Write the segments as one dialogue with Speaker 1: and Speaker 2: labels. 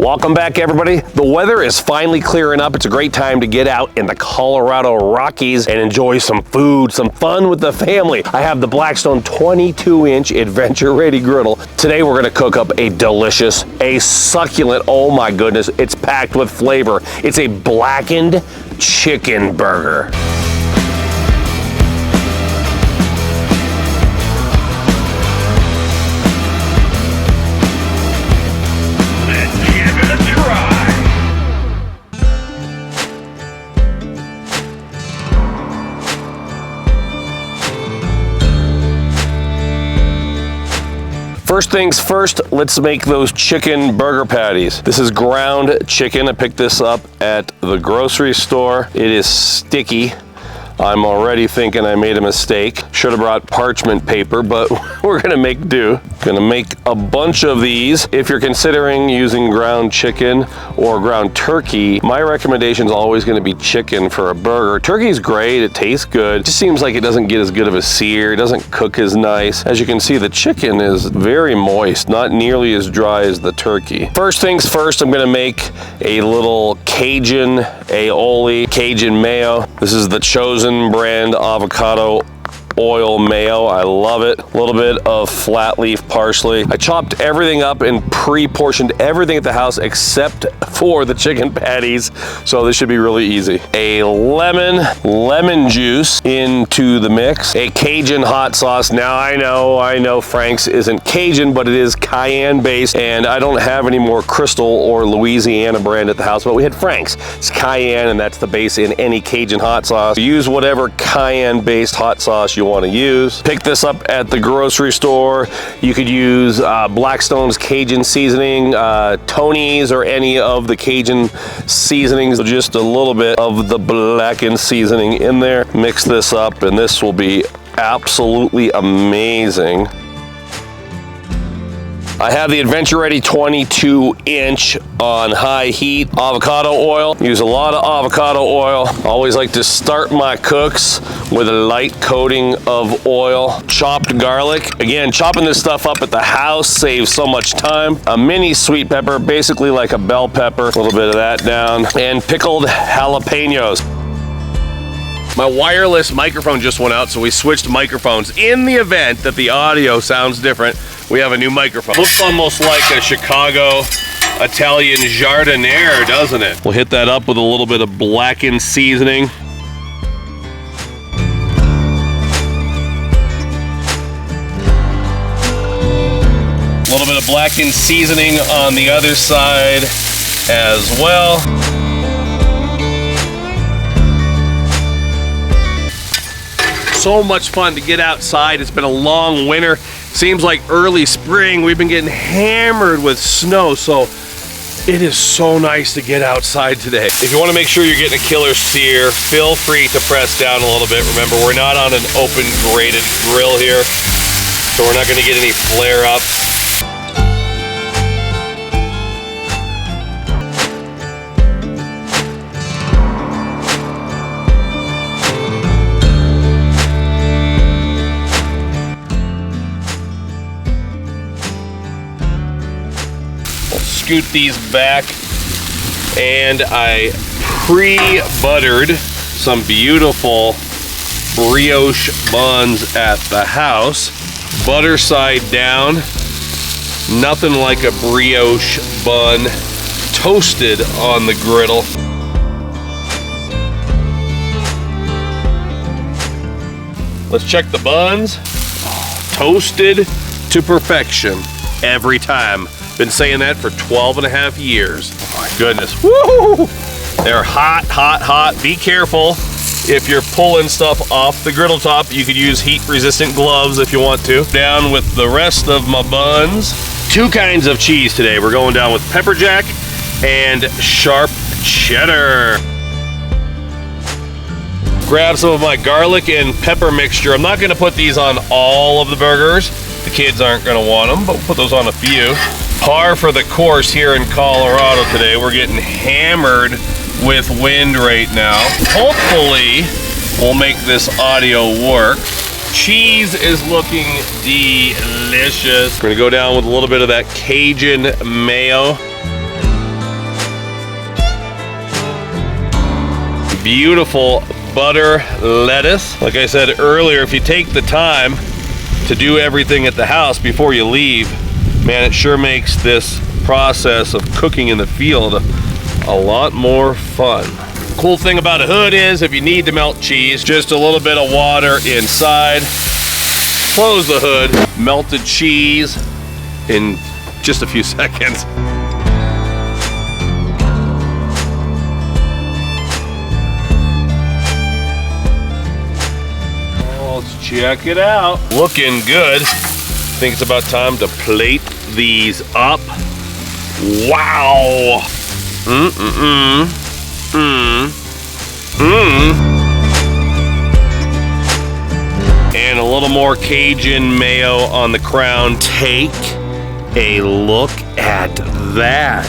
Speaker 1: Welcome back, everybody. The weather is finally clearing up. It's a great time to get out in the Colorado Rockies and enjoy some food, some fun with the family. I have the Blackstone 22-inch Adventure Ready Griddle. Today we're gonna cook up a delicious, a succulent, oh my goodness, it's packed with flavor. It's a blackened chicken burger. First things first, let's make those chicken burger patties. This is ground chicken. I picked this up at the grocery store. It is sticky. I'm already thinking I made a mistake. Should have brought parchment paper, but we're gonna make do. Gonna make a bunch of these. If you're considering using ground chicken or ground turkey, my recommendation is always gonna be chicken for a burger. Turkey's great, it tastes good. It just seems like it doesn't get as good of a sear, it doesn't cook as nice. As you can see, the chicken is very moist, not nearly as dry as the turkey. First things first, I'm gonna make a little Cajun aioli, Cajun mayo. This is the Chosen brand avocado oil mayo. I love it. A little bit of flat leaf parsley. I chopped everything up and pre-portioned everything at the house except for the chicken patties, so this should be really easy. A lemon juice into the mix. A Cajun hot sauce. Now I know Frank's isn't Cajun, but it is cayenne based, and I don't have any more Crystal or Louisiana brand at the house, but we had Frank's. It's cayenne, and that's the base in any Cajun hot sauce. Use whatever cayenne based hot sauce you want to use. Pick this up at the grocery store. You could use Blackstone's Cajun seasoning, Tony's, or any of the Cajun seasonings. Just a little bit of the Blackened seasoning in there. Mix this up and this will be absolutely amazing. I have the Adventure Ready 22-inch on high heat avocado oil. Use a lot of avocado oil. Always like to start my cooks with a light coating of oil. Chopped garlic. Again, chopping this stuff up at the house saves so much time. A mini sweet pepper, basically like a bell pepper. A little bit of that down. And pickled jalapeños. My wireless microphone just went out, so we switched microphones. In the event that the audio sounds different, we have a new microphone. Looks almost like a Chicago Italian jardiniere, doesn't it? We'll hit that up with a little bit of blackened seasoning. A little bit of blackened seasoning on the other side as well. So much fun to get outside. It's been a long winter. Seems like early spring. We've been getting hammered with snow, so it is so nice to get outside today. If you want to make sure you're getting a killer sear, feel free to press down a little bit. Remember, we're not on an open grated grill here, so we're not going to get any flare-ups. Scoot these back, and I pre-buttered some beautiful brioche buns at the house. Butter side down. Nothing like a brioche bun toasted on the griddle. Let's check the buns. Toasted to perfection every time. Been saying that for 12 and a half years. Oh my goodness. Woo! They're hot, hot, hot. Be careful if you're pulling stuff off the griddle top. You could use heat-resistant gloves if you want to. Down with the rest of my buns. Two kinds of cheese today. We're going down with pepper jack and sharp cheddar. Grab some of my garlic and pepper mixture. I'm not gonna put these on all of the burgers. The kids aren't gonna want them, but we'll put those on a few. Par for the course here in Colorado today. We're getting hammered with wind right now. Hopefully, we'll make this audio work. Cheese is looking delicious. We're gonna go down with a little bit of that Cajun mayo. beautiful butter lettuce. Like I said earlier, if you take the time to do everything at the house before you leave, man, it sure makes this process of cooking in the field a lot more fun. Cool thing about a hood is if you need to melt cheese, just a little bit of water inside, close the hood, melted cheese in just a few seconds. Let's check it out. Looking good. I think it's about time to plate these up. Wow. And a little more Cajun mayo on the crown. Take a look at that.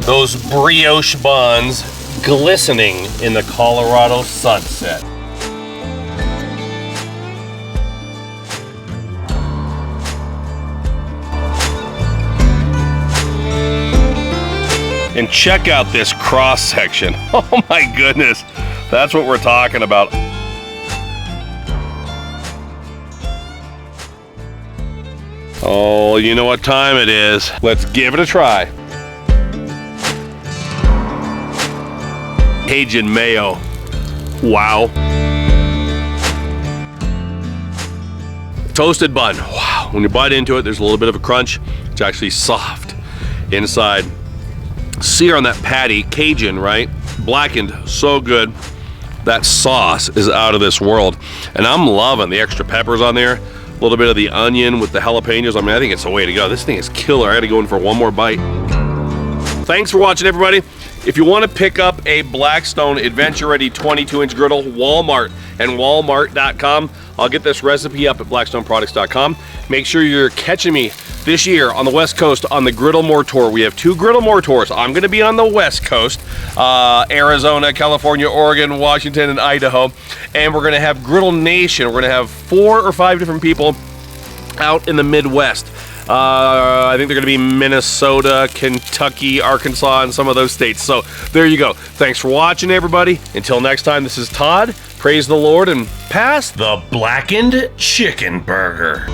Speaker 1: Those brioche buns glistening in the Colorado sunset. And check out this cross section. Oh my goodness, that's what we're talking about. Oh, you know what time it is. Let's give it a try. Cajun mayo. Wow. Toasted bun. Wow. When you bite into it, there's a little bit of a crunch. It's actually soft inside. Sear on that patty, Cajun, right? Blackened, so good. That sauce is out of this world. And I'm loving the extra peppers on there. A little bit of the onion with the jalapeños. I mean, I think it's the way to go. This thing is killer. I gotta go in for one more bite. Thanks for watching, everybody. If you want to pick up a Blackstone Adventure Ready 22-inch griddle, Walmart and walmart.com. I'll get this recipe up at blackstoneproducts.com. Make sure you're catching me this year on the West Coast on the Griddle More Tour. We have 2 Griddle More Tours. I'm going to be on the West Coast, Arizona, California, Oregon, Washington, and Idaho. And we're going to have Griddle Nation. We're going to have 4 or 5 different people out in the Midwest. I think they're going to be Minnesota, Kentucky, Arkansas, and some of those states. So there you go. Thanks for watching, everybody. Until next time, this is Todd. Praise the Lord and pass the blackened chicken burger.